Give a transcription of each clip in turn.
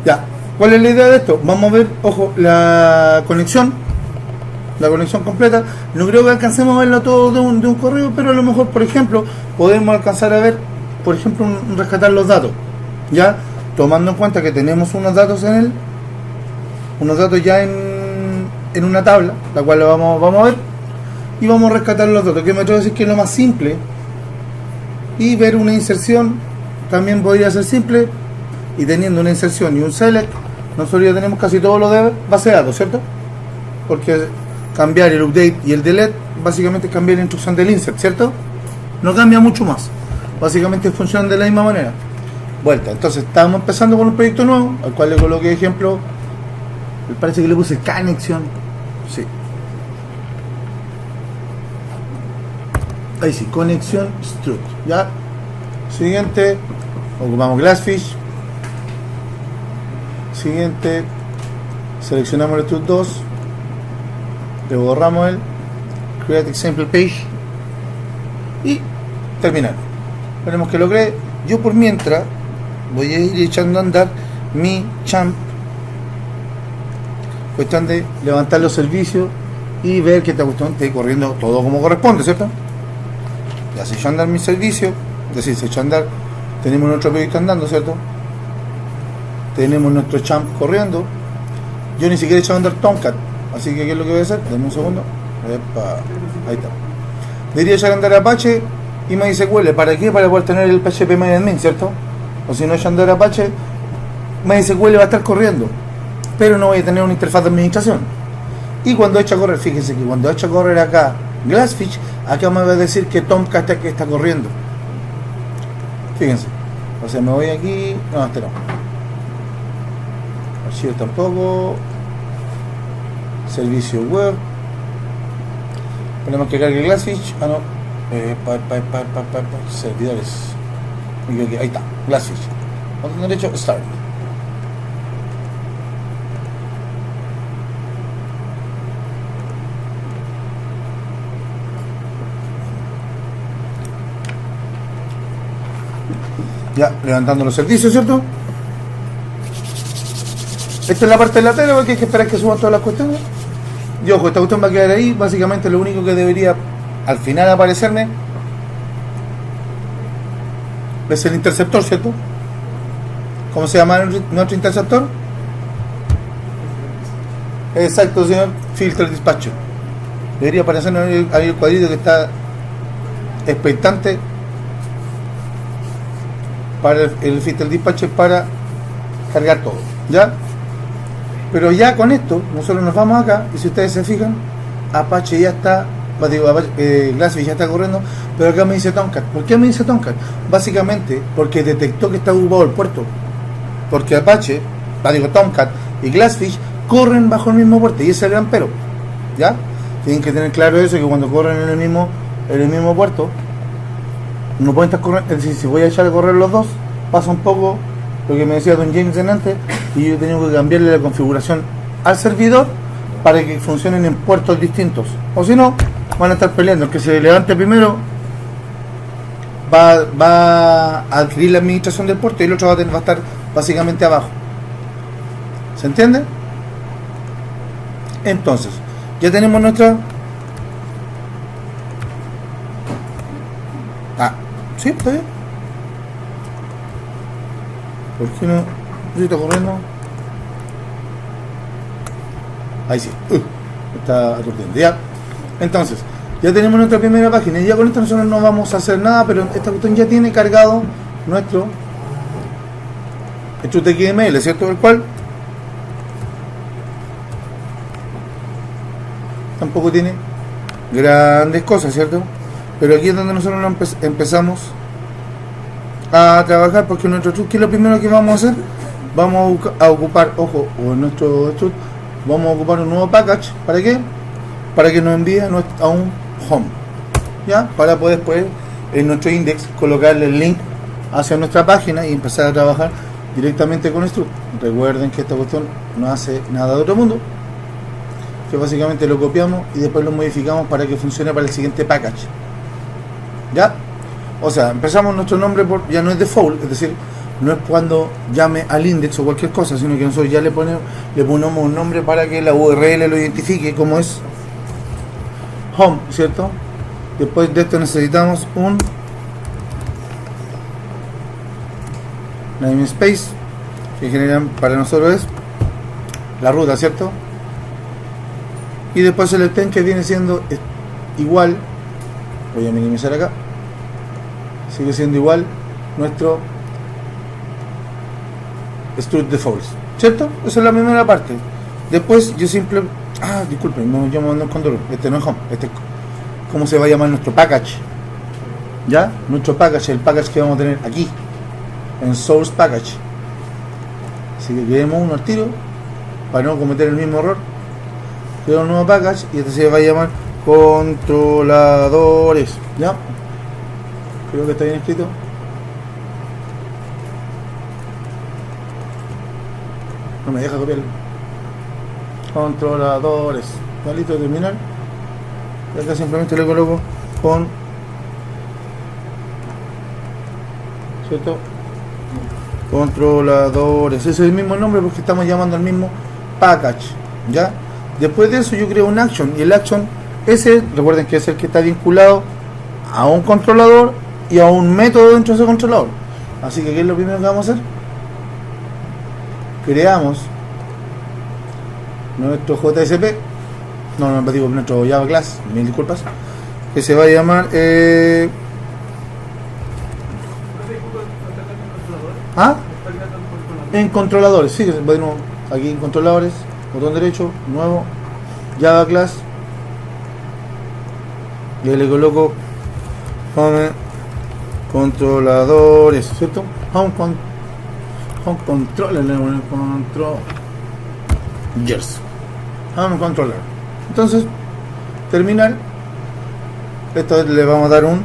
Ya, ¿cuál es la idea de esto? Vamos a ver, ojo, la conexión completa. No creo que alcancemos a verlo todo de un correo, pero a lo mejor, por ejemplo, podemos alcanzar a ver, por ejemplo, rescatar los datos, ya, tomando en cuenta que tenemos unos datos ya en una tabla, la cual lo vamos a ver, y vamos a rescatar los datos, que me atrevo a decir que es lo más simple, y ver una inserción también podría ser simple, y teniendo una inserción y un select, nosotros ya tenemos casi todo lo de base de datos, ¿cierto? Porque cambiar el update y el delete básicamente es cambiar la instrucción del insert, ¿cierto? No cambia mucho más, básicamente funcionan de la misma manera. Vuelta, entonces estamos empezando con un proyecto nuevo, al cual le coloqué ejemplo, me parece que le puse conexión, sí, ahí sí, conexión struct, ya. Siguiente, ocupamos Glassfish. Siguiente, seleccionamos el struct 2, le borramos el create example page y terminar. Esperemos que lo cree. Yo por mientras voy a ir echando a andar mi champ, cuestión de levantar los servicios y ver que esta cuestión esté corriendo todo como corresponde, ¿cierto? Ya se echó a andar mi servicio, es decir, se echó a andar, tenemos nuestro proyecto andando, ¿cierto? Tenemos nuestro champ corriendo. Yo ni siquiera he echado a andar Tomcat, así que ¿qué es lo que voy a hacer? Dame un segundo. Epa, ahí está. Debería echar a andar Apache y MySQL. ¿Para qué? Para poder tener el PHP MyAdmin, ¿cierto? O si no echo a andar Apache, MySQL va a estar corriendo, pero no voy a tener una interfaz de administración. Y cuando echa a correr, fíjense que cuando echa a correr acá Glassfish, acá me va a decir que Tomcat está corriendo. Fíjense. O sea, me voy aquí. No, este no. Archivo tampoco. Servicio web. Tenemos que cargar Glassfish. Ah, no. Servidores. Ahí está. Glassfish. Botón derecho. Start. Ya, levantando los servicios, ¿cierto? Esta es la parte de la tele porque hay que esperar que suban todas las cuestiones. Y ojo, esta cuestión va a quedar ahí. Básicamente lo único que debería al final aparecerme es el interceptor, ¿cierto? ¿Cómo se llama nuestro interceptor? Exacto, señor. Filter Dispatcher. Debería aparecer ahí el cuadrito que está expectante para el Filter Dispatcher para cargar todo, ¿ya? Pero ya con esto nosotros nos vamos acá y si ustedes se fijan, Apache ya está, Glassfish ya está corriendo, pero acá me dice Tomcat. ¿Por qué me dice Tomcat? Básicamente porque detectó que está ocupado el puerto, porque Apache, Tomcat y Glassfish corren bajo el mismo puerto y ese es el gran pero, ¿ya? Tienen que tener claro eso, que cuando corren en el mismo puerto no pueden estar corriendo. Es decir, si voy a echar a correr los dos, pasa un poco lo que me decía Don James antes, y yo he tenido que cambiarle la configuración al servidor para que funcionen en puertos distintos, o si no van a estar peleando. El que se levante primero va a adquirir la administración del puerto y el otro va a estar básicamente abajo. ¿Se entiende? Entonces ya tenemos nuestra... sí, está bien. ¿Por qué no? ¿Sí está corriendo? Ahí sí. Está aturdiendo. Ya. Entonces, ya tenemos nuestra primera página. Y ya con esto nosotros no vamos a hacer nada, pero esta cuestión ya tiene cargado nuestro HTML, ¿cierto? El cual tampoco tiene grandes cosas, ¿cierto? Pero aquí es donde nosotros empezamos a trabajar, porque nuestro struct, ¿qué es lo primero que vamos a hacer? Vamos a ocupar, ojo, o en nuestro struct vamos a ocupar un nuevo package. ¿Para qué? Para que nos envíe a un home, ¿ya? Para poder después en nuestro index colocarle el link hacia nuestra página y empezar a trabajar directamente con struct. Recuerden que esta cuestión no hace nada de otro mundo, que básicamente lo copiamos y después lo modificamos para que funcione para el siguiente package, ¿ya? O sea, empezamos nuestro nombre ya no es default, es decir, no es cuando llame al index o cualquier cosa, sino que nosotros ya le ponemos un nombre para que la URL lo identifique, como es home, ¿cierto? Después de esto necesitamos un namespace, que generan para nosotros es la ruta, ¿cierto? Y después el extend, que viene siendo igual, voy a minimizar acá, sigue siendo igual nuestro struct defaults, ¿cierto? Esa es la primera parte. Después yo disculpen, no llamo el control, este no es home, este es cómo se va a llamar nuestro package, ¿ya? Nuestro package, el package que vamos a tener aquí en source package. Así que creemos uno al tiro para no cometer el mismo error. Creo un nuevo package y este se va a llamar controladores, ¿ya? Creo que está bien escrito. No me deja copiarlo. Controladores. ¿Está listo de terminar? Y acá simplemente le coloco con, ¿cierto? Controladores. Ese es el mismo nombre porque estamos llamando al mismo package, ¿ya? Después de eso yo creo un action, y el action ese, recuerden que es el que está vinculado a un controlador y a un método dentro de ese controlador. Así que ¿qué es lo primero que vamos a hacer? Creamos nuestro JSP, no digo nuestro Java Class, mil disculpas, que se va a llamar en controladores, sí, bueno, aquí en controladores, botón derecho, nuevo, Java Class, y le coloco home controladores, ¿cierto? Home controller, home controller. Entonces, terminar, esto le vamos a dar un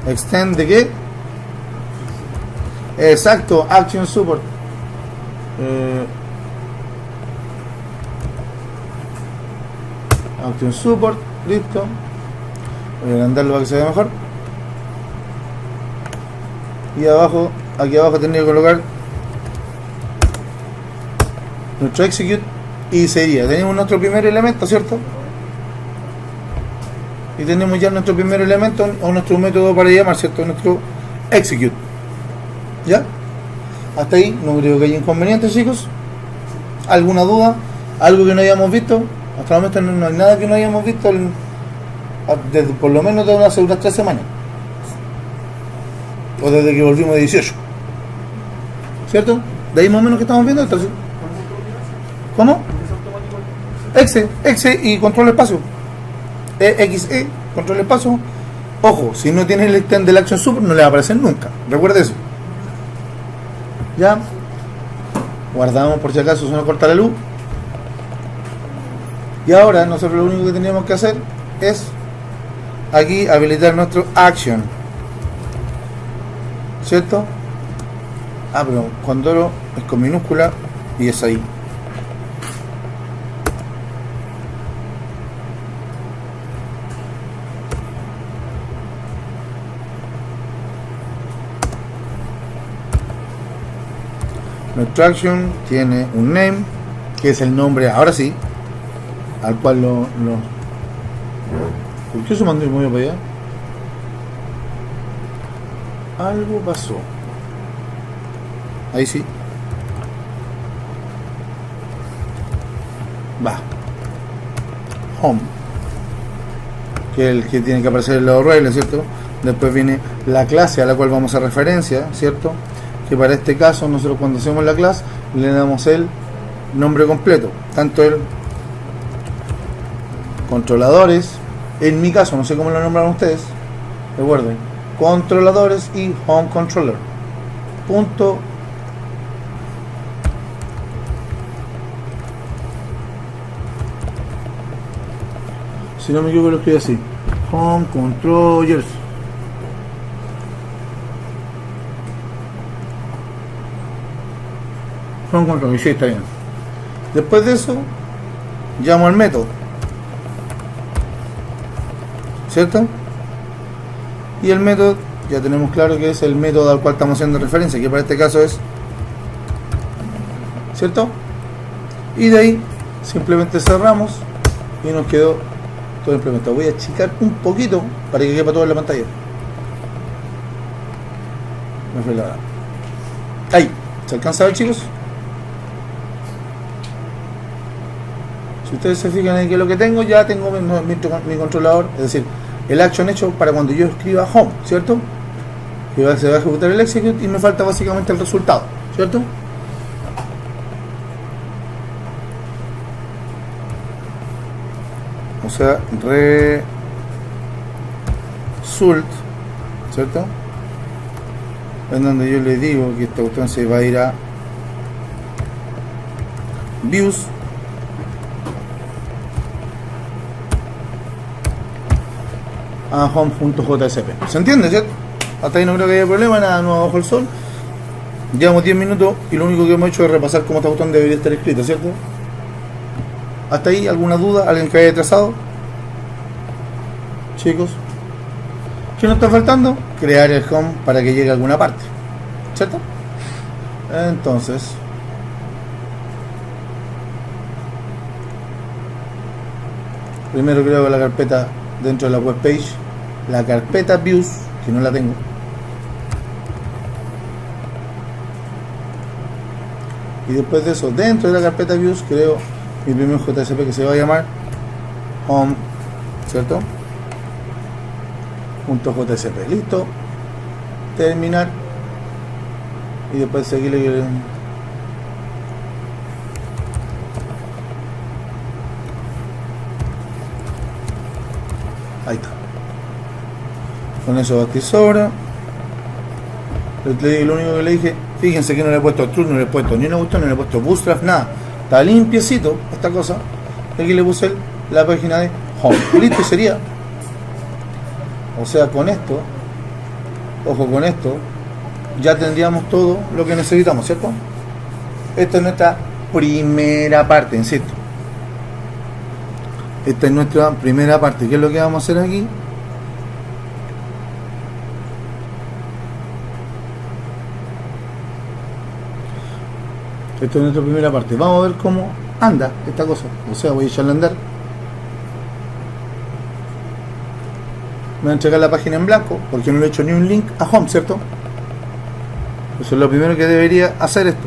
extend de qué, exacto, action support, action support, listo. Voy a agrandarlo para que se vea mejor. Y abajo, aquí abajo tendría que colocar nuestro execute y sería, tenemos nuestro primer elemento, ¿cierto? Y tenemos ya nuestro primer elemento o nuestro método para llamar, ¿cierto? Nuestro execute. ¿Ya? Hasta ahí no creo que haya inconvenientes, chicos. ¿Alguna duda? ¿Algo que no hayamos visto? Hasta el momento no hay nada que no hayamos visto desde, por lo menos de hace unas 3 semanas. O desde que volvimos de 18. ¿Cierto? De ahí más o menos que estamos viendo esto. ¿Cómo? Exe y control espacio. EXE, control espacio. Ojo, si no tiene el extend del action super no le va a aparecer nunca. Recuerde eso. Ya. Guardamos por si acaso se nos corta la luz. Y ahora nosotros lo único que tenemos que hacer es aquí habilitar nuestro action, ¿cierto? Pero cuando es con minúscula y es ahí. Nuestro action tiene un name, que es el nombre, ahora sí, al cual ¿por qué se mandó y movió para allá? Algo pasó. Ahí sí. Va. Home. Que es el que tiene que aparecer en la URL, ¿cierto? Después viene la clase a la cual vamos a referencia, ¿cierto? Que para este caso nosotros cuando hacemos la clase le damos el nombre completo. Tanto el controladores, en mi caso, no sé cómo lo nombraron ustedes, recuerden, controladores y home controller. Punto. Si no me equivoco lo escribí así. Home controllers. Home controllers, sí, está bien. Después de eso, llamo al método, ¿cierto? Y el método ya tenemos claro que es el método al cual estamos haciendo referencia, que para este caso es, ¿cierto? Y de ahí simplemente cerramos y nos quedó todo implementado. Voy a achicar un poquito para que quepa todo en la pantalla. Me fue la... Ahí, ¿se alcanza a ver, chicos? Si ustedes se fijan en que lo que tengo, ya tengo mi controlador, es decir, el action hecho para cuando yo escriba home, ¿cierto? Y se va a ejecutar el execute y me falta básicamente el resultado, ¿cierto? O sea, result, ¿cierto? En donde yo le digo que esta cuestión se va a ir a views a home.jsp. ¿Se entiende, cierto? Hasta ahí no creo que haya problema, nada nuevo bajo el sol. Llevamos 10 minutos y lo único que hemos hecho es repasar cómo esta cuestión debería estar escrita, ¿cierto? Hasta ahí, ¿alguna duda? ¿Alguien que haya trazado? Chicos, ¿qué nos está faltando? Crear el home para que llegue a alguna parte, ¿cierto? Entonces, primero creo la carpeta dentro de la web page, la carpeta views, que no la tengo. Y después de eso, dentro de la carpeta views, creo mi primer JSP que se va a llamar home, ¿cierto? .jsp, listo, terminar y después seguirle. Ahí está, con eso bastí sobra. Lo único que le dije, fíjense que no le he puesto true, no le he puesto ni una cuestión, no le he puesto bootstrap, nada, está limpiecito esta cosa. Aquí le puse la página de home, listo, sería. O sea, con esto, ojo con esto, ya tendríamos todo lo que necesitamos, ¿cierto? Esta es nuestra primera parte, insisto. Esta es nuestra primera parte. ¿Qué es lo que vamos a hacer aquí? Esta es nuestra primera parte. Vamos a ver cómo anda esta cosa. O sea, voy a echarle a andar. Me voy a entregar la página en blanco porque no le he hecho ni un link a home, ¿cierto? Eso es lo primero que debería hacer esto.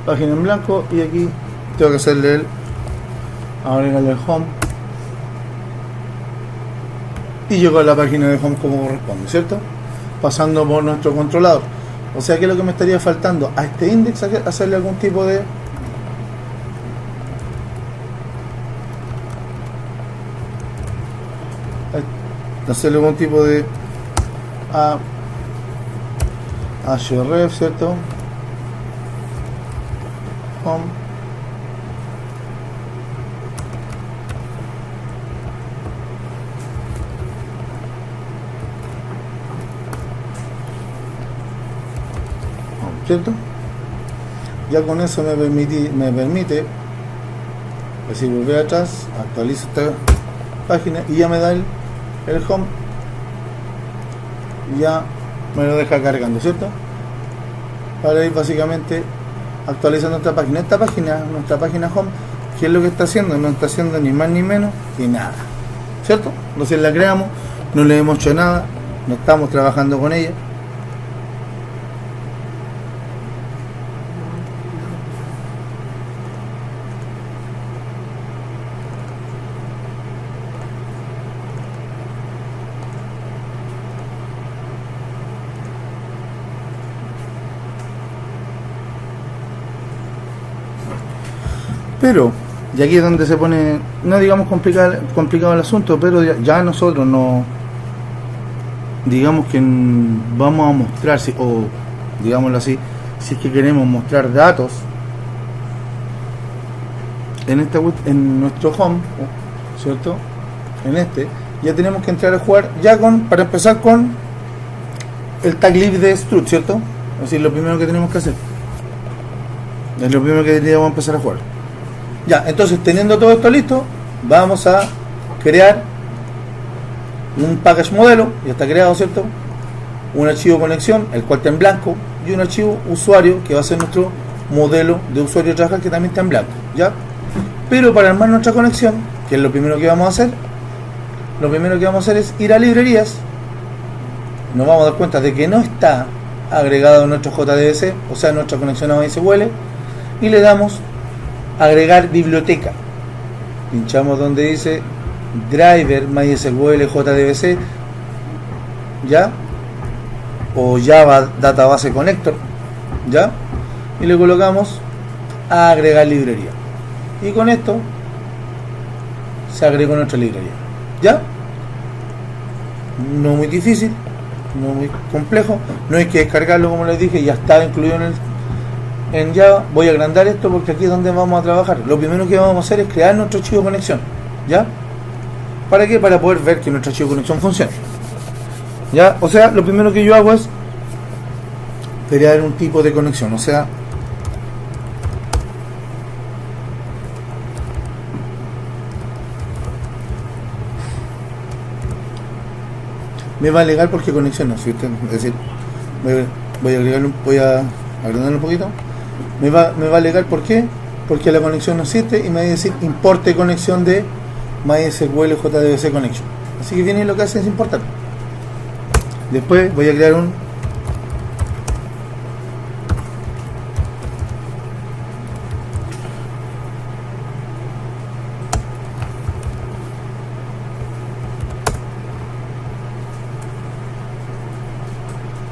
Página en blanco y aquí tengo que hacerle el agregarle el home y llegó a la página de home como corresponde, ¿cierto? Pasando por nuestro controlador. O sea, ¿qué es lo que me estaría faltando? A este index hacerle algún tipo de href, ¿cierto? Home ¿cierto? Ya con eso me permite decir, volver atrás, actualizo esta página y ya me da el home, ya me lo deja cargando, ¿cierto? Para ir básicamente actualizando esta página. Esta página, nuestra página home, ¿qué es lo que está haciendo? No está haciendo ni más ni menos que nada, ¿cierto? Entonces la creamos, no le hemos hecho nada, no estamos trabajando con ella. Pero, y aquí es donde se pone, no digamos complicado el asunto, pero ya nosotros no, digamos que vamos a mostrar, o digámoslo así, si es que queremos mostrar datos en nuestro home, ¿cierto? En ya tenemos que entrar a jugar ya para empezar con el tag lib de strut, ¿cierto? Es decir, lo primero que tenemos que hacer. Es lo primero que deberíamos empezar a jugar. Ya, entonces teniendo todo esto listo, vamos a crear un package modelo, ya está creado, ¿cierto? Un archivo conexión, el cual está en blanco, y un archivo usuario, que va a ser nuestro modelo de usuario de trabajar, que también está en blanco, ¿ya? Pero para armar nuestra conexión, que es lo primero que vamos a hacer, es ir a librerías. Nos vamos a dar cuenta de que no está agregado nuestro JDBC, o sea, nuestra conexión a MySQL, y le damos agregar biblioteca. Pinchamos donde dice driver MySQL JDBC, ¿ya? O Java Database Connector, ¿ya? Y le colocamos a agregar librería. Y con esto se agregó nuestra librería, ¿ya? No muy difícil, no muy complejo, no hay que descargarlo, como les dije, ya está incluido en Java. Voy a agrandar esto porque aquí es donde vamos a trabajar. Lo primero que vamos a hacer es crear nuestro archivo de conexión, ¿ya? ¿Para qué? Para poder ver que nuestro archivo de conexión funcione, ¿ya? O sea, lo primero que yo hago es crear un tipo de conexión, o sea, me va a alegar porque conexión no existe, es decir, voy a agrandarlo un poquito. Me va a alegar por qué, porque la conexión no existe, y me va a decir importe conexión de MySQL JDBC Connection. Así que viene lo que hace es importar. Después voy a crear un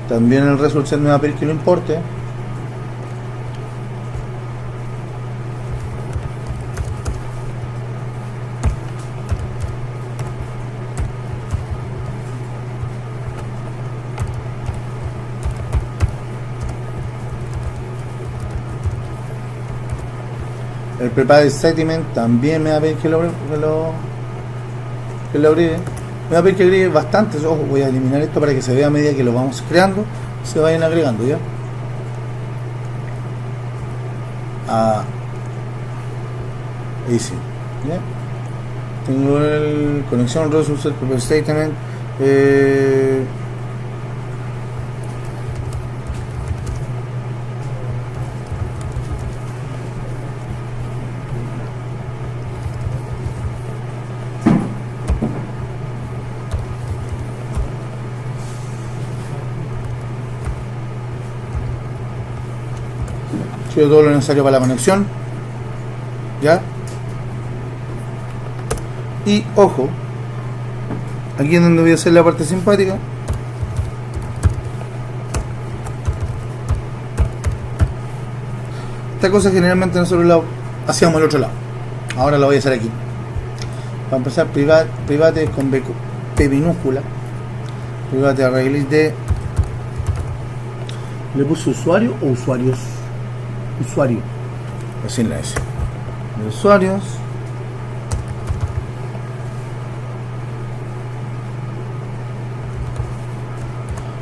también el resolution me va a pedir que lo importe. El prepare statement también me va a pedir que lo agregue. Me va a pedir que agregue bastantes. Ojo, voy a eliminar esto para que se vea a medida que lo vamos creando, se vayan agregando, ¿ya? Ahí sí, ¿ya? Tengo el conexión results prepare statement. Todo lo necesario para la conexión, ¿ya? Y ojo, aquí es donde voy a hacer la parte simpática. Esta cosa generalmente nosotros la hacíamos al otro lado, ahora la voy a hacer aquí. Para empezar, private con P minúscula, private array list de, ¿le puse usuario o usuarios? Usuario, así la S de usuarios,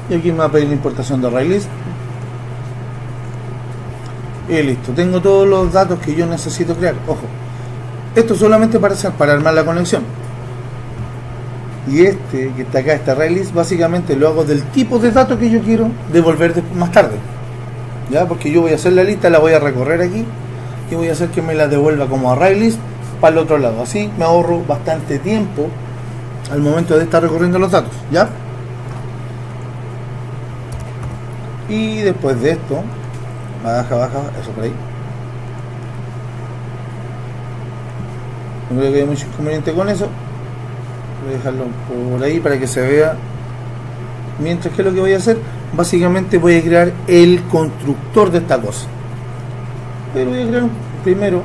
y aquí me va a pedir la importación de array list y listo, tengo todos los datos que yo necesito crear. Ojo, esto solamente para armar la conexión, y este que está acá, este array list, básicamente lo hago del tipo de datos que yo quiero devolver más tarde, ¿ya? Porque yo voy a hacer la lista, la voy a recorrer aquí y voy a hacer que me la devuelva como array list para el otro lado. Así me ahorro bastante tiempo al momento de estar recorriendo los datos, ¿ya? Y después de esto, baja, eso por ahí. No creo que haya mucho inconveniente con eso. Voy a dejarlo por ahí para que se vea. Mientras que lo que voy a hacer, básicamente voy a crear el constructor de esta cosa. Pero voy a crear primero,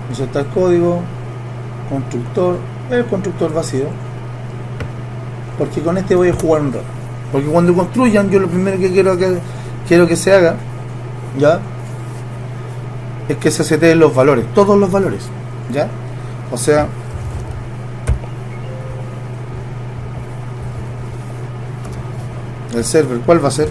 insertar código, constructor, el constructor vacío, porque con este voy a jugar un rato. Porque cuando construyan, yo lo primero que quiero que se haga, ¿ya? Es que se seteen los valores, todos los valores, ¿ya? O sea, el server, ¿cuál va a ser?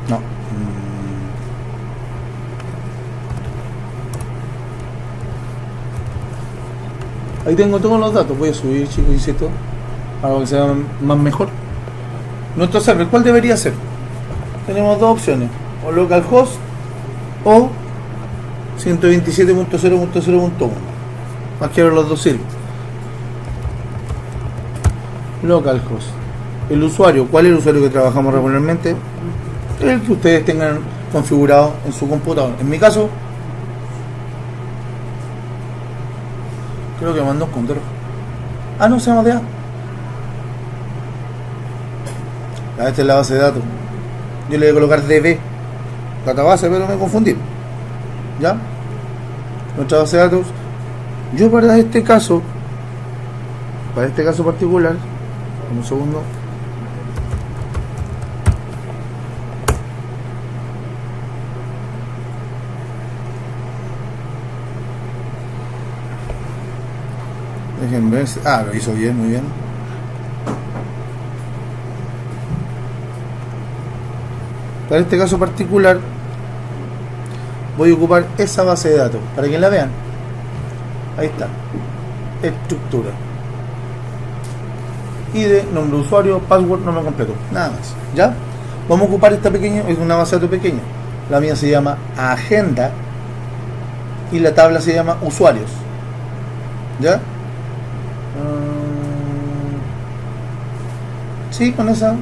No. Ahí tengo todos los datos. Voy a subir, chicos, insisto, para que sea más mejor. Nuestro server, ¿cuál debería ser? Tenemos dos opciones, o localhost o 127.0.0.1. Cualquiera de los dos sirve. Localhost. El usuario, ¿cuál es el usuario que trabajamos regularmente? El que ustedes tengan configurado en su computador. En mi caso, creo que mandó un contero. Ah, no, se llama DA. Esta es la base de datos. Yo le voy a colocar DB, database, pero me confundí. ¿Ya? Nuestra base de datos. Yo para este caso particular, un segundo. Déjenme ver. Ah, lo hizo bien, muy bien. Para este caso particular voy a ocupar esa base de datos para que la vean. Ahí está. Estructura. ID, nombre de usuario, password, nombre completo. Nada más. ¿Ya? Vamos a ocupar esta pequeña, es una base de datos pequeña. La mía se llama agenda y la tabla se llama usuarios. ¿Ya? Sí, con esa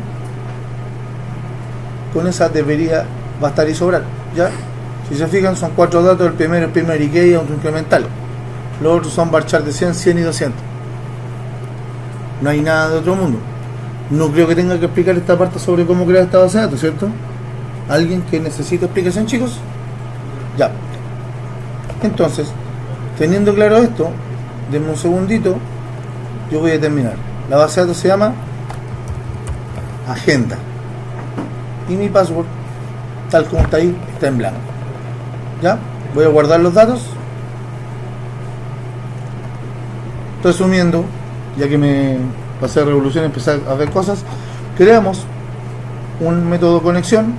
debería bastar y sobrar. ¿Ya? Si se fijan, son 4 datos. El primer key autoincremental. Los otros son varchar de 100, 100 y 200. No hay nada de otro mundo. No creo que tenga que explicar esta parte sobre cómo crear esta base de datos, ¿cierto? ¿Alguien que necesite explicación, chicos? Ya. Entonces, teniendo claro esto, denme un segundito. Yo voy a terminar. La base de datos se llama agenda. Y mi password, tal como está ahí, está en blanco. ¿Ya? Voy a guardar los datos. Resumiendo, ya que me pasé a revolución y empecé a ver cosas, creamos un método de conexión,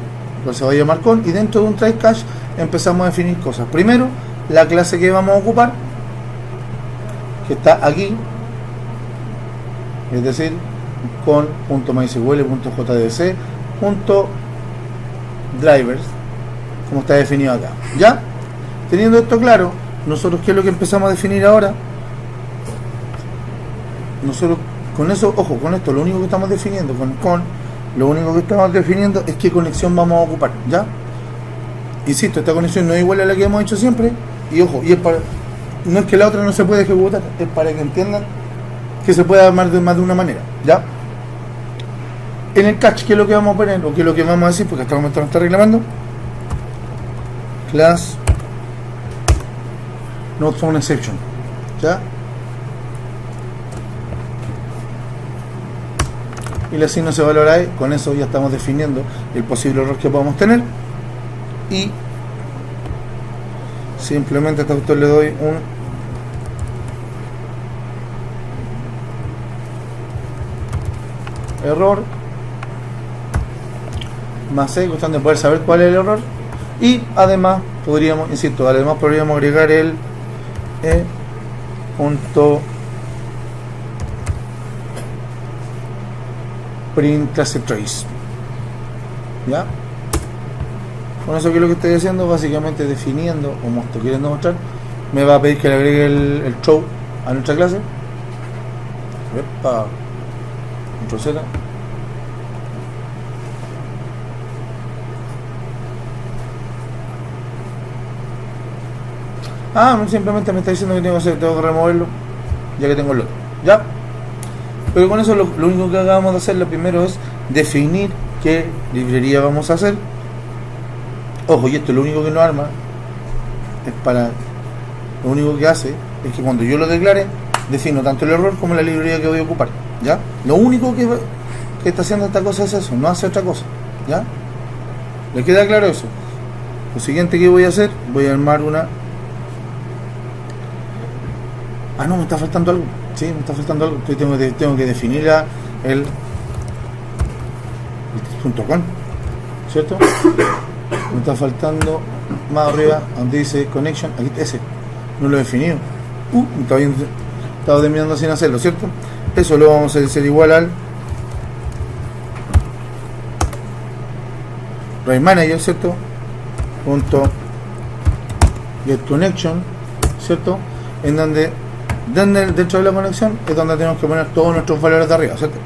que se va a llamar con, y dentro de un try catch empezamos a definir cosas. Primero, la clase que vamos a ocupar, que está aquí, es decir, con .mysql.jdc .drivers, como está definido acá. ¿Ya? Teniendo esto claro, nosotros ¿qué es lo que empezamos a definir ahora? Nosotros con eso, ojo, con esto lo único que estamos definiendo, lo único que estamos definiendo es qué conexión vamos a ocupar. ¿Ya? Insisto, esta conexión no es igual a la que hemos hecho siempre, y ojo, y es para, no es que la otra no se puede ejecutar, es para que entiendan que se puede armar de más de una manera. ¿Ya? En el catch, ¿qué es lo que vamos a poner? O qué es lo que vamos a decir, porque hasta el momento no está reclamando. Class not found exception. ¿Ya? Y el signo se valora. Con eso ya estamos definiendo el posible error que podamos tener. Y simplemente a este autor le doy un error más C, cuestión de poder saber cuál es el error. Y además podríamos, insisto, podríamos agregar el punto print clase trace. ¿Ya? Con eso, que es lo que estoy haciendo, básicamente definiendo, como estoy queriendo mostrar, me va a pedir que le agregue el show a nuestra clase. Epa, Ctrl Z. Simplemente me está diciendo que tengo que removerlo, ya que tengo el otro. ¿Ya? Pero con eso lo único que acabamos de hacer, lo primero es definir qué librería vamos a hacer. Ojo, y esto lo único que no arma es para, lo único que hace es que cuando yo lo declare, defino tanto el error como la librería que voy a ocupar. ¿Ya? Lo único que está haciendo esta cosa es eso, no hace otra cosa. ¿Ya? ¿Les queda claro eso? Lo siguiente que voy a hacer, voy a armar una... no, me está faltando algo. Sí, me está faltando algo. Tengo que definir el punto con. ¿cierto? Me está faltando más arriba donde dice connection, aquí ese, no lo he definido. Estaba terminando sin hacerlo, ¿cierto? Eso lo vamos a hacer igual al Drive Manager, ¿cierto? Punto get connection, ¿cierto? En donde dentro de la conexión es donde tenemos que poner todos nuestros valores de arriba, ¿cierto?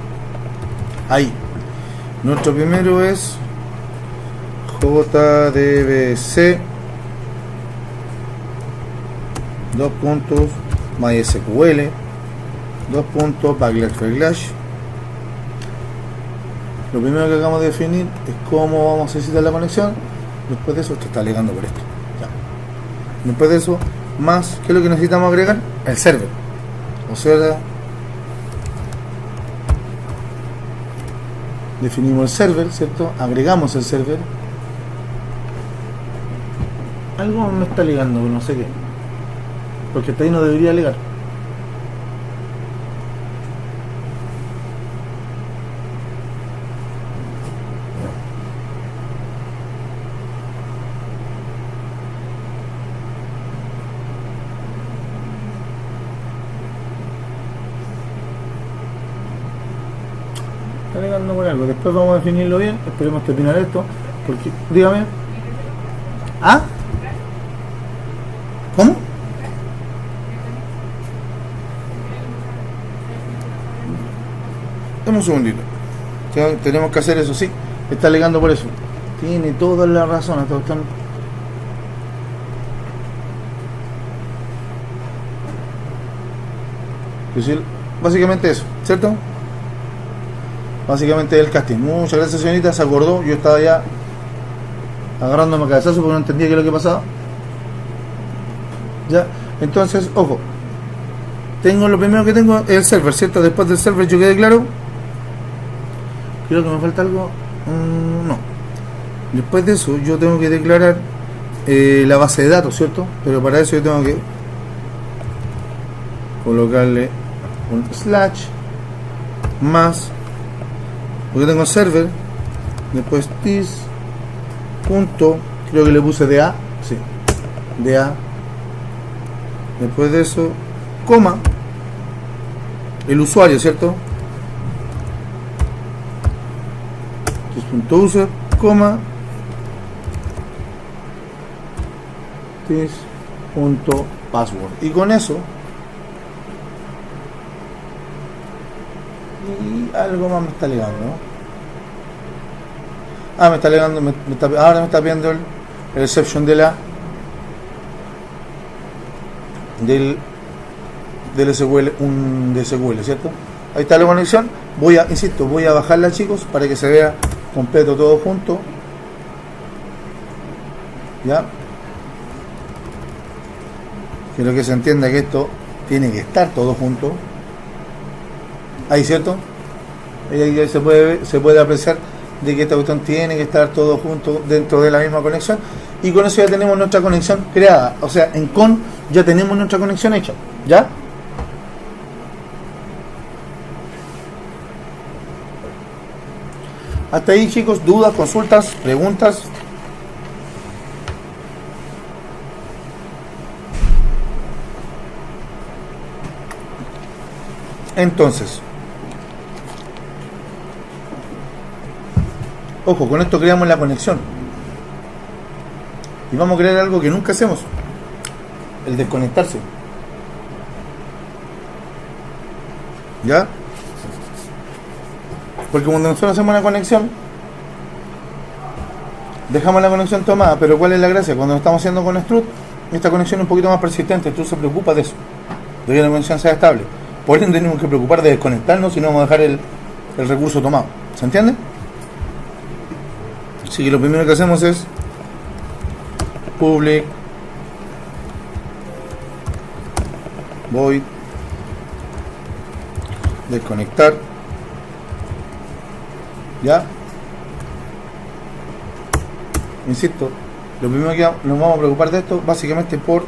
Ahí. Nuestro primero es JDBC MySQL /backslash. Lo primero que acabamos de definir es cómo vamos a necesitar la conexión. Después de eso, esto está alegando por esto. Ya. Después de eso, más, ¿qué es lo que necesitamos agregar? El server. O sea, definimos el server, ¿cierto? Agregamos el server. Algo me está ligando, no sé qué. Porque hasta ahí no debería ligar. Está ligando con algo. Después vamos a definirlo bien. Esperemos terminar esto. Porque, dígame. ¿Ah? ¿Cómo? Dame un segundito. Tenemos que hacer eso, sí. Está alegando por eso. Tiene toda la razón. Están... Básicamente eso, ¿cierto? Básicamente el casting. Muchas gracias, señorita. Se acordó. Yo estaba ya agarrándome a cabezazo porque no entendía qué es lo que pasaba. Ya. Entonces, ojo. Tengo lo primero que tengo es el server, ¿cierto? Después del server yo quedé claro. Creo que me falta algo. No. Después de eso yo tengo que declarar la base de datos, ¿cierto? Pero para eso yo tengo que colocarle un slash más, porque tengo server, después this punto, creo que le puse DA, sí, DA, después de eso coma el usuario, ¿cierto? .user, coma this.password, y con eso y algo más me está ligando, ¿no? Me está ligando, ahora me está pidiendo el exception de la del SQL, un de SQL, ¿cierto? Ahí está la conexión. Insisto, voy a bajarla, chicos, para que se vea completo todo junto. Ya. Quiero que se entienda que esto tiene que estar todo junto. Ahí, ¿cierto? Ahí se puede apreciar de que esta cuestión tiene que estar todo junto dentro de la misma conexión. Y con eso ya tenemos nuestra conexión creada. O sea, en con ya tenemos nuestra conexión hecha. ¿Ya? Hasta ahí, chicos, dudas, consultas, preguntas. Entonces, ojo, con esto creamos la conexión. Y vamos a crear algo que nunca hacemos: el desconectarse. ¿Ya? Porque cuando nosotros hacemos una conexión, dejamos la conexión tomada, pero ¿cuál es la gracia? Cuando lo estamos haciendo con Strut, esta conexión es un poquito más persistente. Strut se preocupa de eso, de que la conexión sea estable. Por eso tenemos que preocupar de desconectarnos y no vamos a dejar el recurso tomado. ¿Se entiende? Así que lo primero que hacemos es public void desconectar. ¿Ya? Insisto, lo primero que nos vamos a preocupar de esto, básicamente por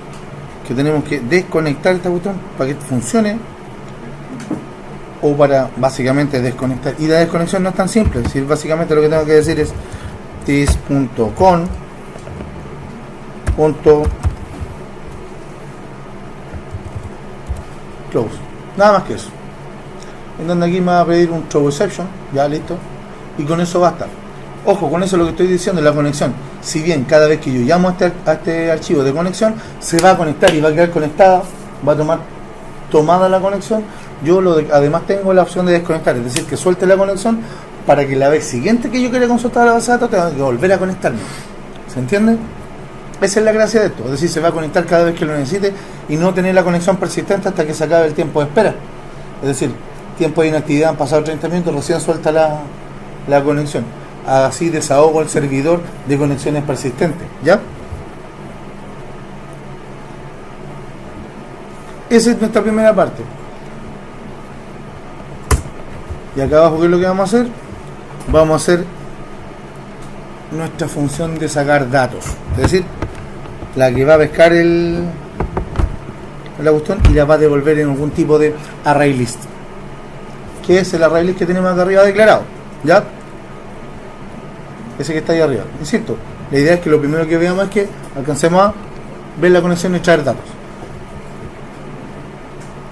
que tenemos que desconectar esta cuestión para que funcione, o para básicamente desconectar. Y la desconexión no es tan simple. Es decir, básicamente lo que tengo que decir es tis.con close, nada más que eso. En donde aquí me va a pedir un throw exception, ya listo, y con eso basta. Ojo, con eso lo que estoy diciendo es la conexión. Si bien cada vez que yo llamo a este archivo de conexión, se va a conectar y va a quedar conectada, va a tomar tomada la conexión, además tengo la opción de desconectar, es decir, que suelte la conexión para que la vez siguiente que yo quiera consultar la base de datos tenga que volver a conectarme. ¿Se entiende? Esa es la gracia de esto, es decir, se va a conectar cada vez que lo necesite y no tener la conexión persistente hasta que se acabe el tiempo de espera. Es decir, tiempo de inactividad han pasado 30 minutos, recién suelta la conexión. Así desahogo el servidor de conexiones persistentes, ¿ya? Esa es nuestra primera parte. Y acá abajo, ¿qué es lo que vamos a hacer? Vamos a hacer nuestra función de sacar datos, es decir, la que va a pescar la cuestión y la va a devolver en algún tipo de array list, que es el array list que tenemos acá arriba declarado, ¿ya? Ese que está ahí arriba. Insisto, la idea es que lo primero que veamos es que alcancemos a ver la conexión y extraer datos.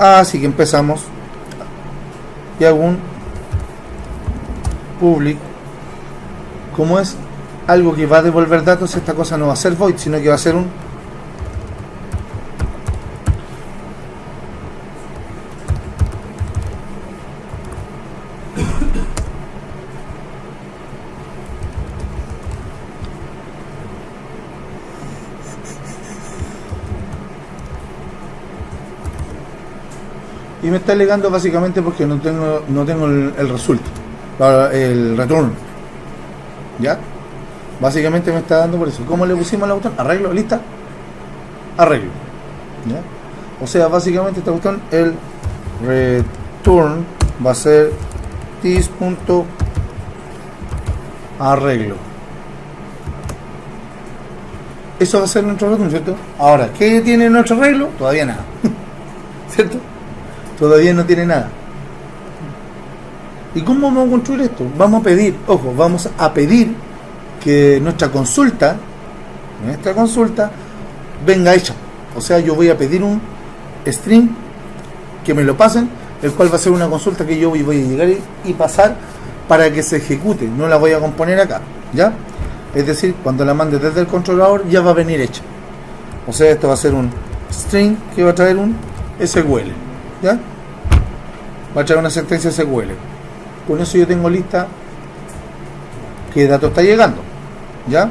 Así que empezamos y hago un public. Como es algo que va a devolver datos, esta cosa no va a ser void, sino que va a ser un y me está alegando básicamente porque no tengo el result, el return, ¿ya? Básicamente me está dando por eso. ¿Cómo le pusimos la botón? Arreglo, lista, arreglo, ¿ya? O sea, básicamente esta cuestión, el return va a ser tis.arreglo. Eso va a ser nuestro return, ¿cierto? Ahora, ¿qué tiene nuestro arreglo? Todavía nada, ¿cierto? Todavía no tiene nada. ¿Y cómo vamos a construir esto? Vamos a pedir que nuestra consulta venga hecha. O sea, yo voy a pedir un string que me lo pasen, el cual va a ser una consulta que yo voy a llegar y pasar para que se ejecute. No la voy a componer acá, ¿ya? Es decir, cuando la mande desde el controlador ya va a venir hecha. O sea, esto va a ser un string que va a traer un SQL, ¿ya? Va a traer una sentencia SQL. Con eso yo tengo lista qué dato está llegando, ¿ya?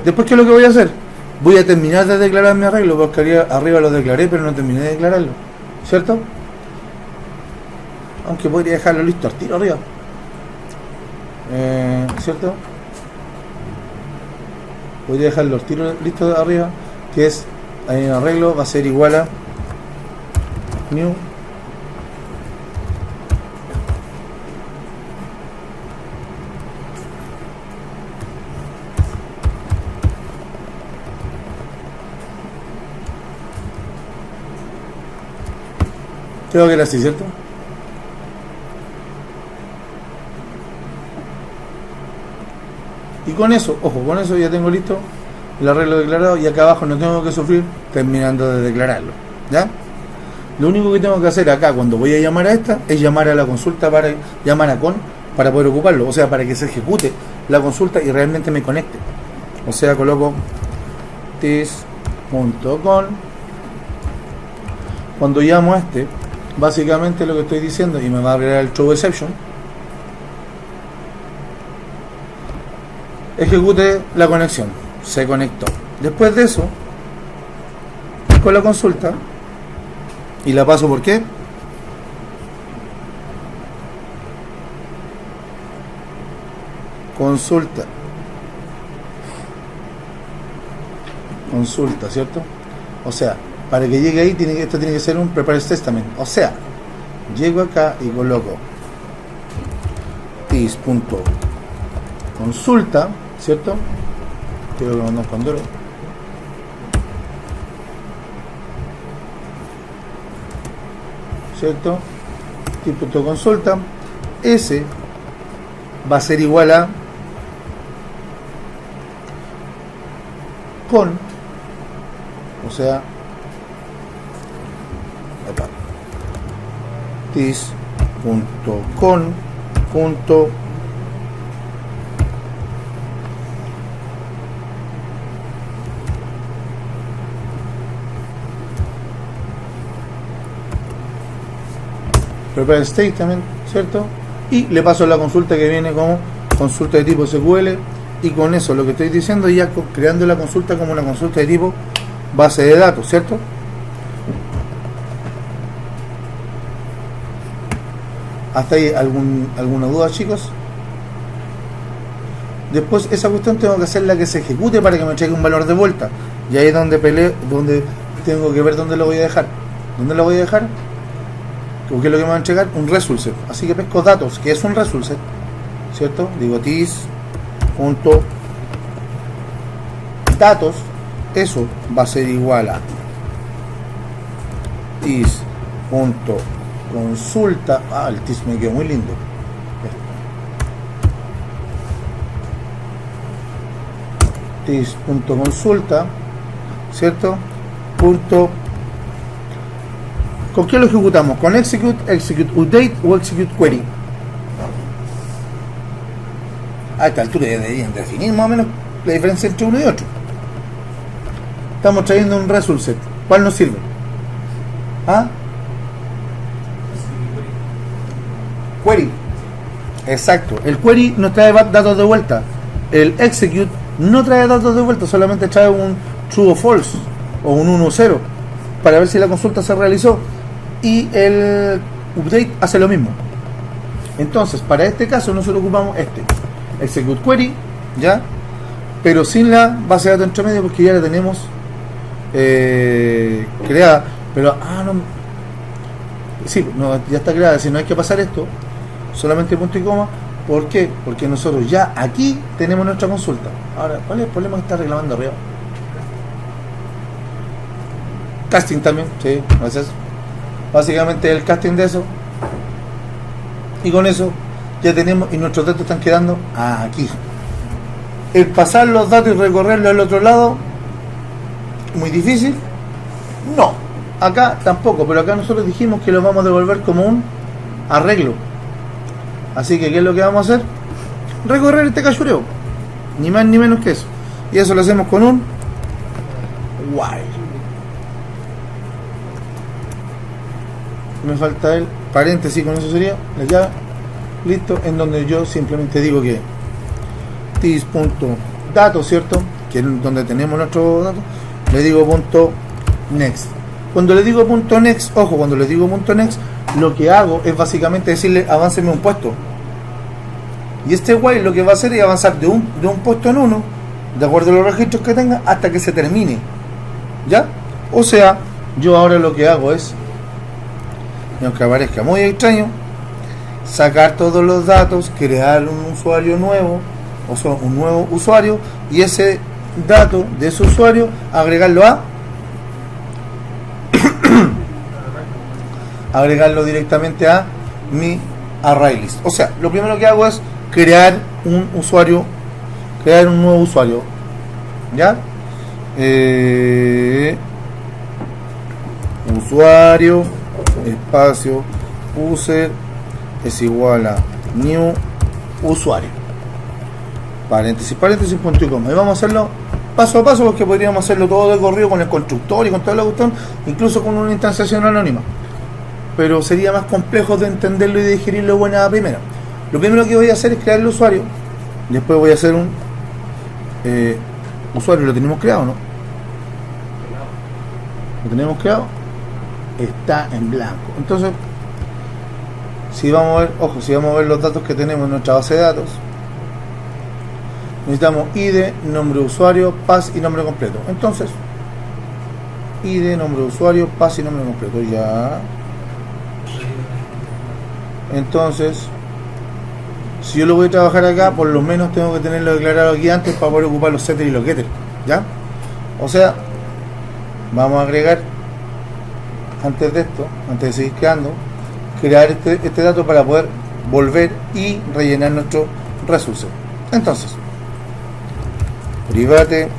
Después, ¿qué es lo que voy a hacer? Voy a terminar de declarar mi arreglo, porque arriba lo declaré, pero no terminé de declararlo, ¿cierto? Aunque podría dejarlo listo al tiro arriba, ¿cierto? Podría dejarlo al tiro listo de arriba, que es el arreglo va a ser igual a new creo que era así, ¿cierto? Y con eso, ojo, con eso ya tengo listo el arreglo declarado y acá abajo no tengo que sufrir terminando de declararlo, ¿ya? Lo único que tengo que hacer acá cuando voy a llamar a esta es llamar a la consulta para llamar a con para poder ocuparlo, o sea, para que se ejecute la consulta y realmente me conecte. O sea, coloco tis.con. Cuando llamo a este, básicamente lo que estoy diciendo, y me va a agregar el throw exception, ejecute la conexión, se conectó. Después de eso, con la consulta y la paso por qué, consulta, ¿cierto? O sea, para que llegue ahí, esto tiene que ser un prepare testament. O sea, llego acá y coloco tis.consulta, ¿cierto? Quiero que lo mandamos con duro. ¿Cierto? Tis.consulta. Ese va a ser igual a con, o sea, this.con punto prepare statement, ¿cierto? Y le paso la consulta que viene como consulta de tipo SQL, y con eso lo que estoy diciendo ya creando la consulta como una consulta de tipo base de datos, ¿cierto? ¿Hasta ahí alguna duda, chicos? Después esa cuestión tengo que hacerla que se ejecute para que me traiga un valor de vuelta, y ahí es donde donde tengo que ver dónde lo voy a dejar. ¿Dónde lo voy a dejar? Porque es lo que me va a entregar un result set. Así que pesco datos, que es un result set, ¿cierto? Digo this.datos, eso va a ser igual a this.consulta. El this me quedó muy lindo. This.consulta, ¿cierto? ¿Con qué lo ejecutamos? ¿Con execute update o execute query? A esta altura ya deberían definir más o menos la diferencia entre uno y otro. Estamos trayendo un result set. ¿Cuál nos sirve? ¿Ah? Query. Exacto. El query nos trae datos de vuelta. El execute no trae datos de vuelta, solamente trae un true o false o un 1 o 0 para ver si la consulta se realizó. Y el update hace lo mismo. Entonces, para este caso nosotros ocupamos execute query, ya, pero sin la base de datos entre medio, porque ya la tenemos creada. Pero no, sí, no, ya está creada. Si no hay que pasar esto, solamente punto y coma. ¿Por qué? Porque nosotros ya aquí tenemos nuestra consulta. Ahora, ¿cuál es el problema que está reclamando arriba? Casting también, sí, gracias. Básicamente el casting de eso, y con eso ya tenemos, y nuestros datos están quedando aquí. El pasar los datos y recorrerlos al otro lado, muy difícil. No, acá tampoco, pero acá nosotros dijimos que lo vamos a devolver como un arreglo. Así que ¿qué es lo que vamos a hacer? Recorrer este cachureo, ni más ni menos que eso. Y eso lo hacemos con un while. Me falta el paréntesis, con eso sería la llave, listo, en donde yo simplemente digo que this.datos, ¿cierto? Que es donde tenemos nuestros datos, le digo punto next. Cuando le digo punto next, ojo, cuando le digo punto next, lo que hago es básicamente decirle avanceme un puesto, y este while lo que va a hacer es avanzar de un puesto en uno, de acuerdo a los registros que tenga, hasta que se termine, ¿ya? O sea, yo ahora lo que hago es, y aunque parezca muy extraño, sacar todos los datos, crear un usuario nuevo, o sea, un nuevo usuario, y ese dato de ese usuario agregarlo agregarlo directamente a mi array list. O sea, lo primero que hago es crear un usuario, crear un nuevo usuario, ¿ya? Usuario espacio user es igual a new usuario, paréntesis, punto y coma. Y vamos a hacerlo paso a paso, porque podríamos hacerlo todo de corrido con el constructor y con toda la cuestión, incluso con una instanciación anónima, pero sería más complejo de entenderlo y de digerirlo de buena primera. Lo primero que voy a hacer es crear el usuario, después voy a hacer un usuario. ¿Lo tenemos creado o no? ¿Lo tenemos creado? Está en blanco. Entonces, si vamos a ver, ojo, si vamos a ver los datos que tenemos en nuestra base de datos, necesitamos ID, nombre de usuario, pass y nombre completo. Entonces, ID, nombre de usuario, pass y nombre completo. Ya. Entonces, si yo lo voy a trabajar acá, por lo menos tengo que tenerlo declarado aquí antes para poder ocupar los setters y los getters, ¿ya? O sea, vamos a agregar, antes de esto, antes de seguir creando, crear este dato para poder volver y rellenar nuestro result set. Entonces, private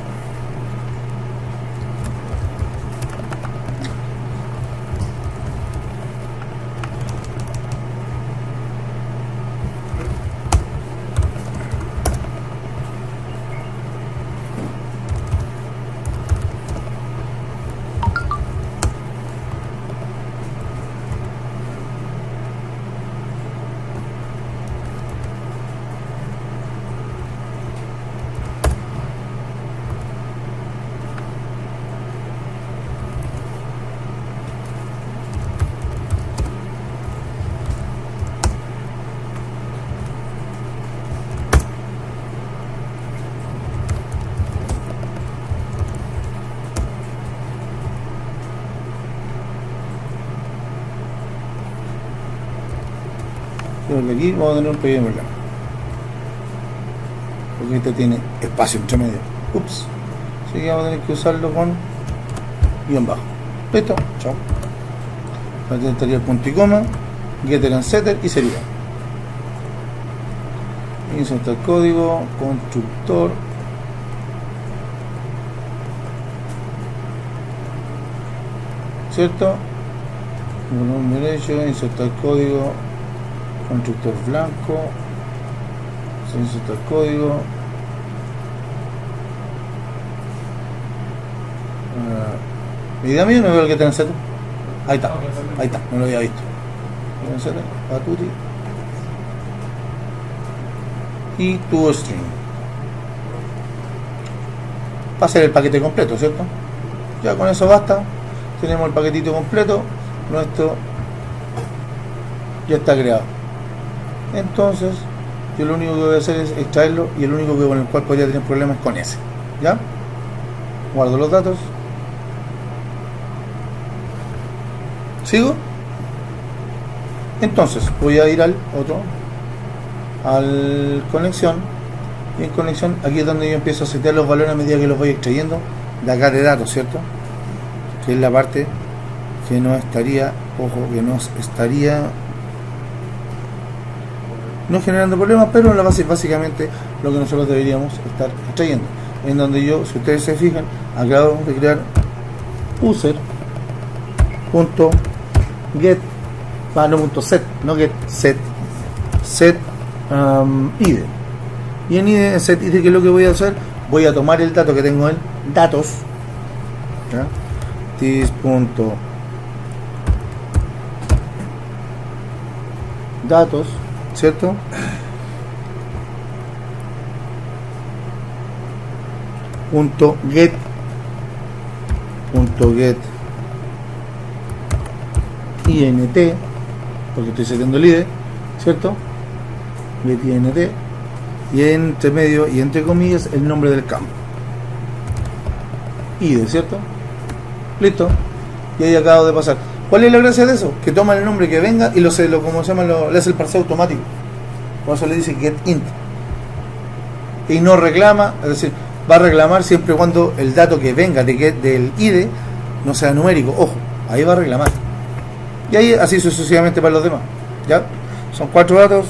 que aquí vamos a tener un pequeño problema, porque este tiene espacio entre medio. Ups. Así que vamos a tener que usarlo con guión bajo. Listo, chao. Aquí estaría el punto y coma, getter and setter, y sería insertar código, constructor, ¿cierto? Botón derecho, insertar código, constructor blanco, insertar código, idea mía, no veo el que tenga setter. Ahí está, no lo había visto. Batuti y tu string. Va a ser el paquete completo, ¿cierto? Ya con eso basta. Tenemos el paquetito completo. Nuestro ya está creado. Entonces, yo lo único que voy a hacer es extraerlo, y el único que con el cual podría tener problemas es con ese. ¿Ya? Guardo los datos. ¿Sigo? Entonces voy a ir al otro, al conexión, y en conexión aquí es donde yo empiezo a setear los valores a medida que los voy extrayendo de acá de datos, ¿cierto? Que es la parte que no estaría, ojo, que no estaría no generando problemas, pero en la base básicamente lo que nosotros deberíamos estar extrayendo, en donde yo, si ustedes se fijan, acabo de crear user.get, set, no get, set id, y en id, set id, que es lo que voy a hacer, voy a tomar el dato que tengo en datos, ¿ya? Datos, ¿cierto? Get int, porque estoy seteando el id, ¿cierto? Get int, y entre medio y entre comillas el nombre del campo, id, ¿cierto? Listo. Y ahí acabo de pasar. ¿Cuál es la gracia de eso? Que toma el nombre que venga y como se llama, le hace el parseo automático. Por eso le dice get int. Y no reclama, es decir, va a reclamar siempre y cuando el dato que venga del id no sea numérico. Ojo, ahí va a reclamar. Y ahí así sucesivamente para los demás. ¿Ya? Son 4 datos.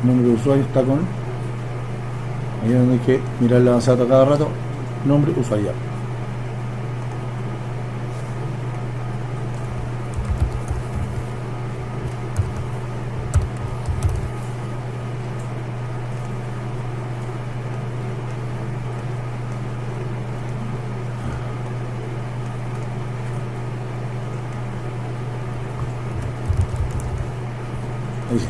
Nombre de usuario está con, ahí es donde hay que mirar la avanzada cada rato. Nombre usuario. Ahí sí.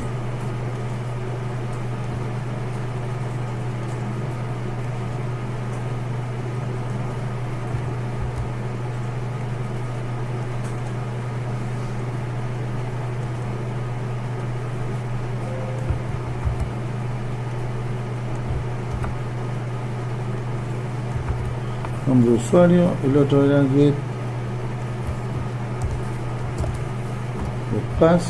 Nombre de usuario, el otro era get pass,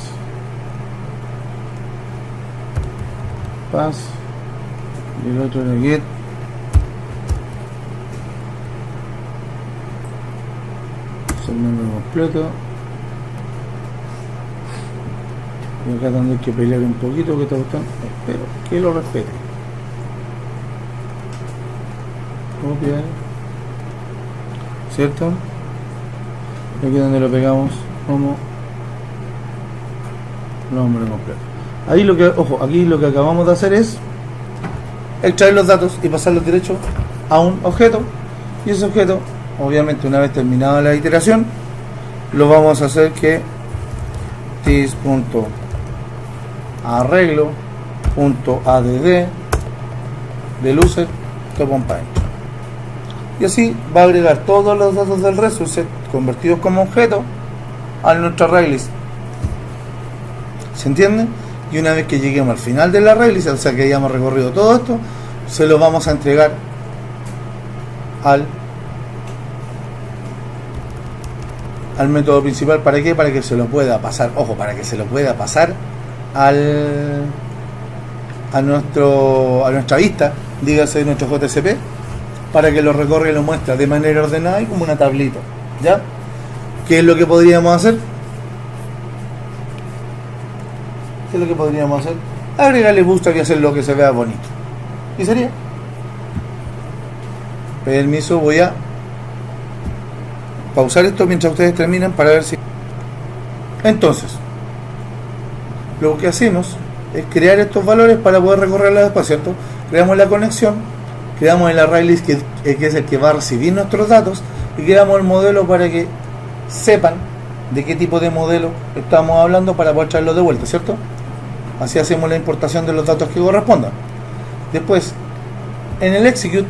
y el otro era get es el nombre completo. Y acá donde hay que pelear un poquito, que esta cuestión espero que lo respete. Copiar, ¿cierto? Y aquí donde lo pegamos como nombre completo. Ahí lo que, ojo, aquí lo que acabamos de hacer es extraer los datos y pasarlos derecho a un objeto, y ese objeto, obviamente, una vez terminada la iteración, lo vamos a hacer que this.arreglo punto add del user to component, y así va a agregar todos los datos del resource convertidos como objeto a nuestra array list. ¿Se entiende? Y una vez que lleguemos al final de la array list, o sea que hayamos recorrido todo esto, se lo vamos a entregar al método principal. ¿Para qué? Para que se lo pueda pasar, ojo, para que se lo pueda pasar a nuestra vista, dígase nuestro JSP, para que lo recorre y lo muestra de manera ordenada y como una tablita. ¿Ya? ¿Qué es lo que podríamos hacer? ¿Qué es lo que podríamos hacer? Agregarle bootstrap y hacer lo que se vea bonito. ¿Y sería? Permiso, voy a pausar esto mientras ustedes terminan para ver si... Entonces, lo que hacemos es crear estos valores para poder recorrerla después, ¿cierto? Creamos la conexión, creamos el array list que es el que va a recibir nuestros datos, y creamos el modelo para que sepan de qué tipo de modelo estamos hablando para poder traerlo de vuelta, ¿cierto? Así hacemos la importación de los datos que correspondan. Después, en el execute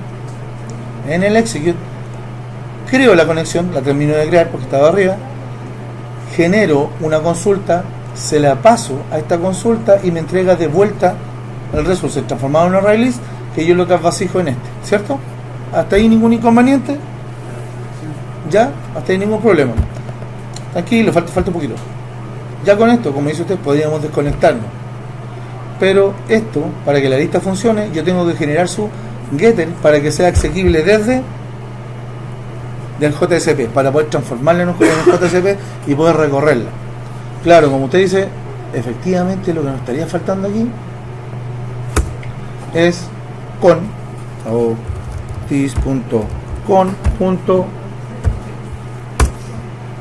creo la conexión, la termino de crear porque estaba arriba, genero una consulta, se la paso a esta consulta y me entrega de vuelta el resource transformado en un array list, que yo lo trasvasijo en este, ¿cierto? Hasta ahí ningún inconveniente, ya, hasta ahí ningún problema. Tranquilo, falta un poquito. Ya con esto, como dice usted, podríamos desconectarnos, pero esto, para que la lista funcione, yo tengo que generar su getter para que sea accesible desde del JSP, para poder transformarla en un JSP y poder recorrerla. Claro, como usted dice, efectivamente lo que nos estaría faltando aquí es con o this.con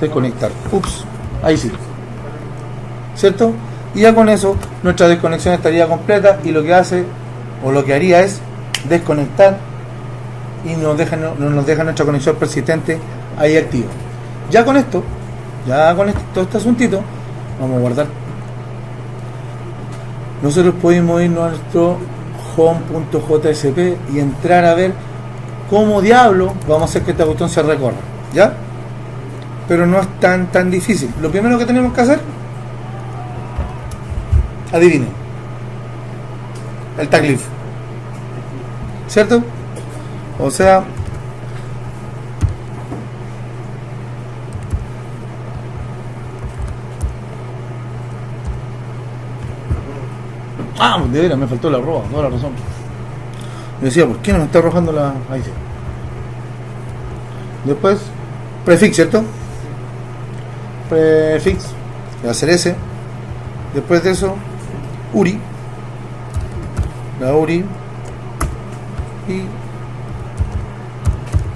desconectar. Ups, ahí sí, ¿cierto? Y ya con eso nuestra desconexión estaría completa, y lo que hace o lo que haría es desconectar y no nos deja nuestra conexión persistente ahí activa. Ya con esto, todo este asuntito, vamos a guardar. Nosotros podemos irnos a nuestro home.jsp y entrar a ver cómo diablo vamos a hacer que esta cuestión se recorra, ¿ya? Pero no es tan difícil. Lo primero que tenemos que hacer, adivinen, el taglif, ¿cierto? O sea, de veras, me faltó la arroba, toda la razón. Yo decía, ¿por qué no me está arrojando la...? Ahí sí. Después, prefix, ¿cierto? Prefix, que va a ser ese. Después de eso, URI, la URI, y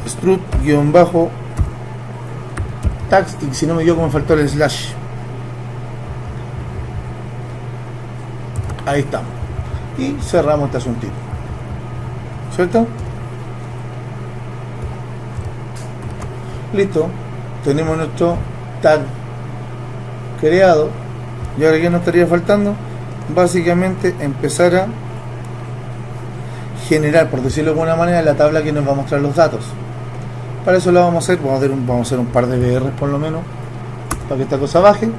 struct-tags, y si no me equivoco me faltó el slash. Ahí estamos. Y cerramos este asuntito, ¿cierto? Listo. Tenemos nuestro tag creado. Y ahora, ¿qué nos estaría faltando? Básicamente empezar a generar, por decirlo de alguna manera, la tabla que nos va a mostrar los datos. Para eso lo vamos a hacer. Vamos a hacer un par de BRs por lo menos, para que esta cosa baje,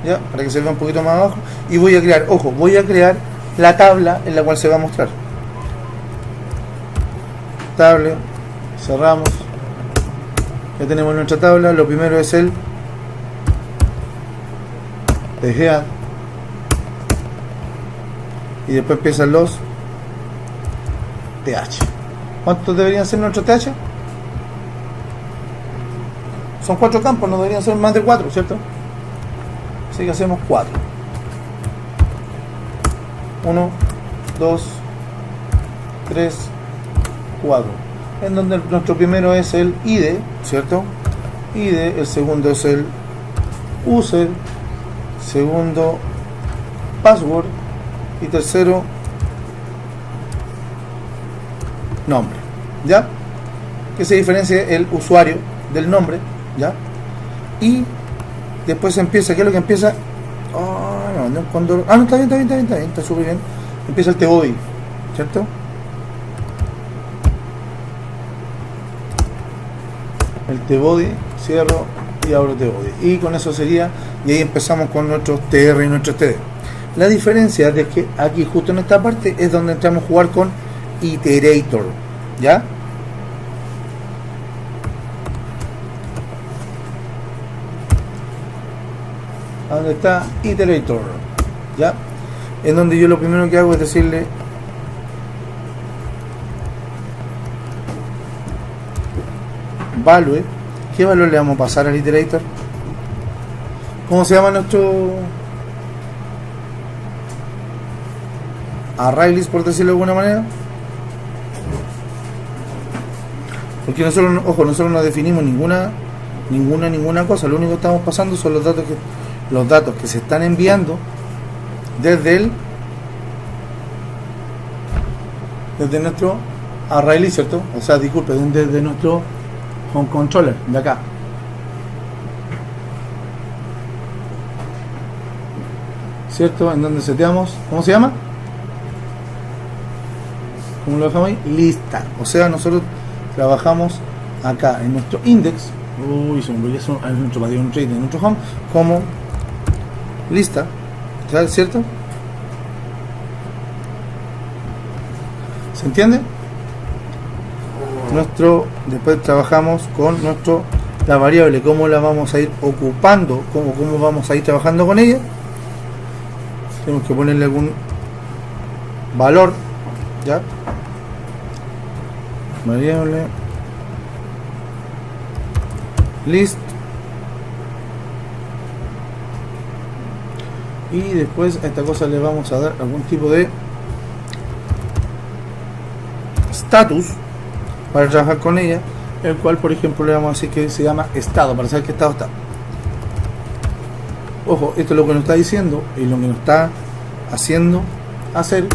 ya, para que se vea un poquito más abajo. Y voy a crear, ojo, voy a crear la tabla en la cual se va a mostrar. Tabla, cerramos. Ya tenemos nuestra tabla. Lo primero es el head, y después empiezan los TH. ¿Cuántos deberían ser nuestros TH? Son 4 campos, no deberían ser más de 4, ¿cierto? Así que hacemos 4. 1, 2, 3, 4. En donde nuestro primero es el ID, ¿cierto? ID, el segundo es el user, segundo password, y tercero nombre, ¿ya? Que se diferencie el usuario del nombre, ¿ya? Y después empieza, ¿qué es lo que empieza? Oh, no, mandé un cóndor. Ah, no, está bien, está súper bien. Empieza el T-body, ¿cierto? El T-body, cierro y abro T-body. Y con eso sería, y ahí empezamos con nuestros TR y nuestros TD. La diferencia es que aquí, justo en esta parte, es donde entramos a jugar con Iterator, ¿ya? Donde está Iterator, ¿ya? En donde yo lo primero que hago es decirle value. ¿Qué valor le vamos a pasar al Iterator? ¿Cómo se llama nuestro ArrayList, por decirlo de alguna manera? Porque nosotros, ojo, nosotros no definimos ninguna cosa. Lo único que estamos pasando son los datos que se están enviando desde nuestro ArrayList, ¿cierto? O sea, disculpe, desde nuestro home controller de acá. ¿Cierto? En donde seteamos, ¿cómo se llama? ¿Cómo lo dejamos ahí? Lista. O sea, nosotros trabajamos acá en nuestro index. Uy, se me olvidó eso, en nuestro patrón trade, en nuestro home, como lista, ¿cierto? ¿Se entiende? Después trabajamos con la variable, cómo la vamos a ir ocupando, cómo vamos a ir trabajando con ella. Tenemos que ponerle algún valor, ¿ya? Variable list, y después a esta cosa le vamos a dar algún tipo de status para trabajar con ella, el cual, por ejemplo, le vamos a decir que se llama estado, para saber qué estado está. Ojo, esto es lo que nos está diciendo y lo que nos está haciendo hacer.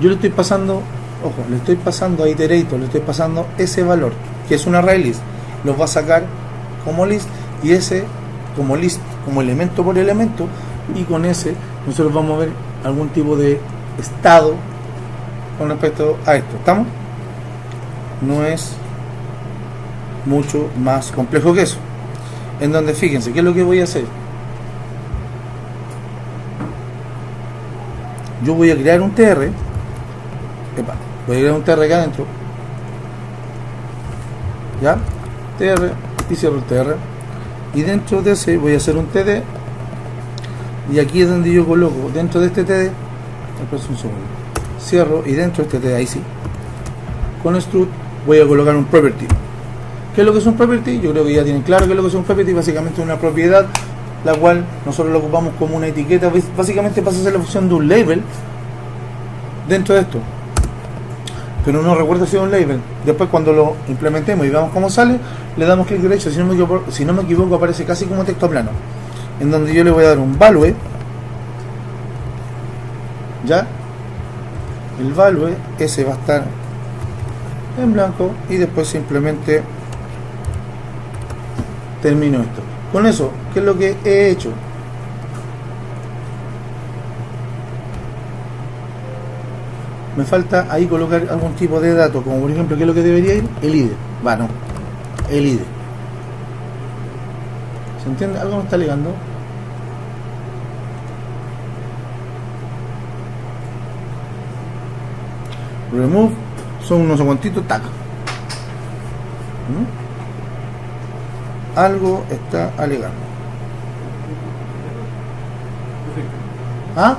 Yo le estoy pasando, ojo, le estoy pasando a Iterator, le estoy pasando ese valor, que es un ArrayList, los va a sacar como list, y ese como list, como elemento por elemento, y con ese nosotros vamos a ver algún tipo de estado con respecto a esto. ¿Estamos? No es mucho más complejo que eso. En donde, fíjense, ¿qué es lo que voy a hacer? Yo voy a crear un TR. Voy a crear un TR acá adentro, ¿ya? TR, y cierro el TR, y dentro de ese voy a hacer un TD, y aquí es donde yo coloco, dentro de este TD, después un segundo, cierro, y dentro de este TD, ahí sí, con struct voy a colocar un property. ¿Qué es lo que es un property? Yo creo que ya tienen claro qué es lo que es un property. Básicamente una propiedad, la cual nosotros lo ocupamos como una etiqueta. Básicamente pasa a ser la función de un label dentro de esto, pero no recuerdo si es un label. Después, cuando lo implementemos y veamos cómo sale, le damos clic derecho. Si no me equivoco, aparece casi como texto plano, en donde yo le voy a dar un value, ¿ya? El value ese va a estar en blanco, y después simplemente termino esto. Con eso, ¿qué es lo que he hecho? Me falta ahí colocar algún tipo de dato, como por ejemplo, ¿qué es lo que debería ir? El ID. Bueno, el ID. ¿Se entiende? Algo me está ligando. Remove, son unos cuantitos, tac. Algo está alegando. ¿Ah?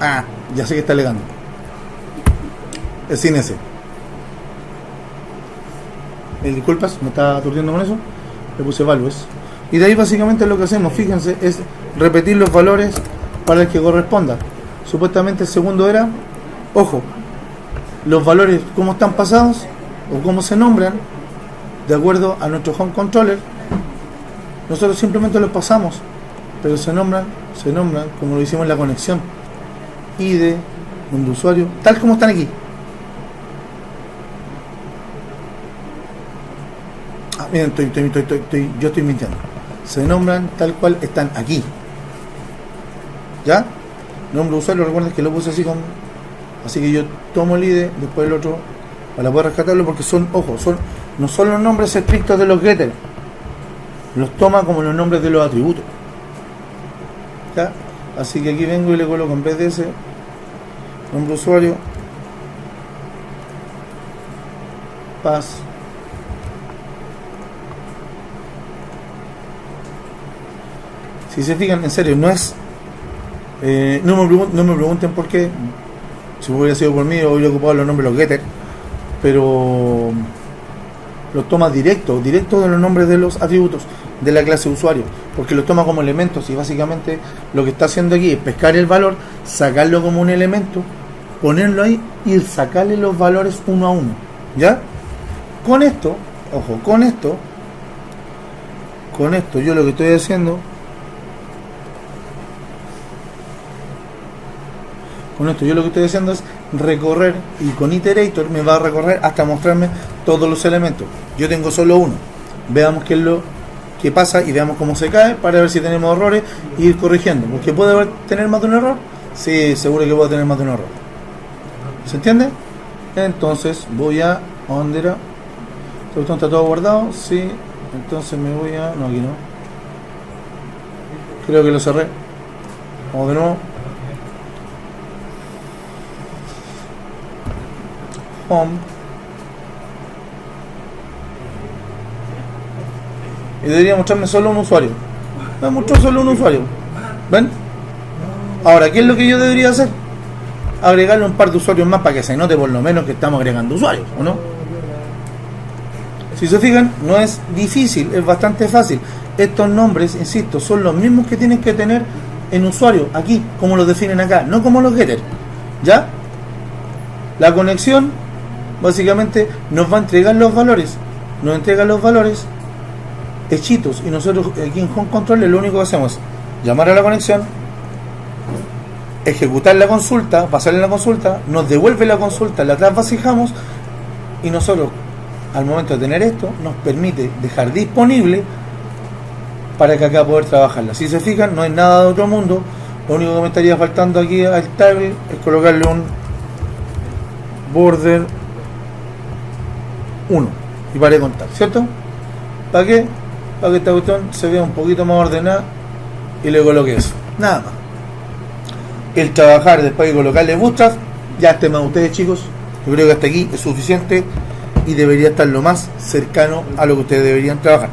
Ah, ya sé que está alegando. Es sin ese. Disculpas, me está aturdiendo con eso. Le puse values. Y de ahí básicamente lo que hacemos, fíjense, es repetir los valores para el que corresponda. Supuestamente el segundo era, ojo, los valores cómo están pasados o cómo se nombran de acuerdo a nuestro home controller. Nosotros simplemente los pasamos, pero se nombran como lo hicimos en la conexión. ID, un usuario, tal como están aquí. miren, yo estoy mintiendo. Se nombran tal cual están aquí. ¿Ya? Nombre de usuario, recuerden que lo puse así con... Así que yo tomo el ID, después el otro, para poder rescatarlo, porque son, ojo, no son los nombres estrictos de los getters. Los toma como los nombres de los atributos. ¿Ya? Así que aquí vengo y le coloco en vez de ese nombre de usuario, pass. Si se fijan, en serio, no es... no me pregunten por qué. Si hubiera sido por mí, hubiera ocupado los nombres de los getters, pero los toma directo de los nombres de los atributos de la clase usuario, porque los toma como elementos, y básicamente lo que está haciendo aquí es pescar el valor, sacarlo como un elemento, ponerlo ahí y sacarle los valores uno a uno. ¿Ya? Con esto, ojo, con esto yo lo que estoy haciendo, es recorrer, y con iterator me va a recorrer hasta mostrarme todos los elementos. Yo tengo solo uno. Veamos qué es lo que pasa y veamos cómo se cae para ver si tenemos errores e ir corrigiendo. Porque puede tener más de un error. Sí, seguro que puede tener más de un error. ¿Se entiende? Entonces voy a... ¿Dónde era? ¿Está todo guardado? Sí. Entonces me voy a... No, aquí no. Creo que lo cerré. Vamos de nuevo. Home. Y debería mostrarme solo un usuario. Me mostró solo un usuario. ¿Ven? Ahora, ¿qué es lo que yo debería hacer? Agregarle un par de usuarios más para que se note por lo menos que estamos agregando usuarios, ¿o no? Si se fijan, no es difícil, es bastante fácil. Estos nombres, insisto, son los mismos que tienen que tener en usuario, aquí, como los definen acá, no como los getters. ¿Ya? La conexión, básicamente, nos va a entregar los valores. Nos entrega los valores hechitos, y nosotros aquí en Home Control lo único que hacemos es llamar a la conexión, ejecutar la consulta, pasarle la consulta, nos devuelve la consulta, la trasvasijamos, y nosotros al momento de tener esto nos permite dejar disponible para que acá poder trabajarla. Si se fijan, no hay nada de otro mundo. Lo único que me estaría faltando aquí al table es colocarle un border 1 y para de contar, ¿cierto? ¿Para qué? Para que esta cuestión se vea un poquito más ordenada y le coloque eso, nada más. El trabajar después de colocarle bootstrap, ya estén más ustedes, chicos. Yo creo que hasta aquí es suficiente y debería estar lo más cercano a lo que ustedes deberían trabajar.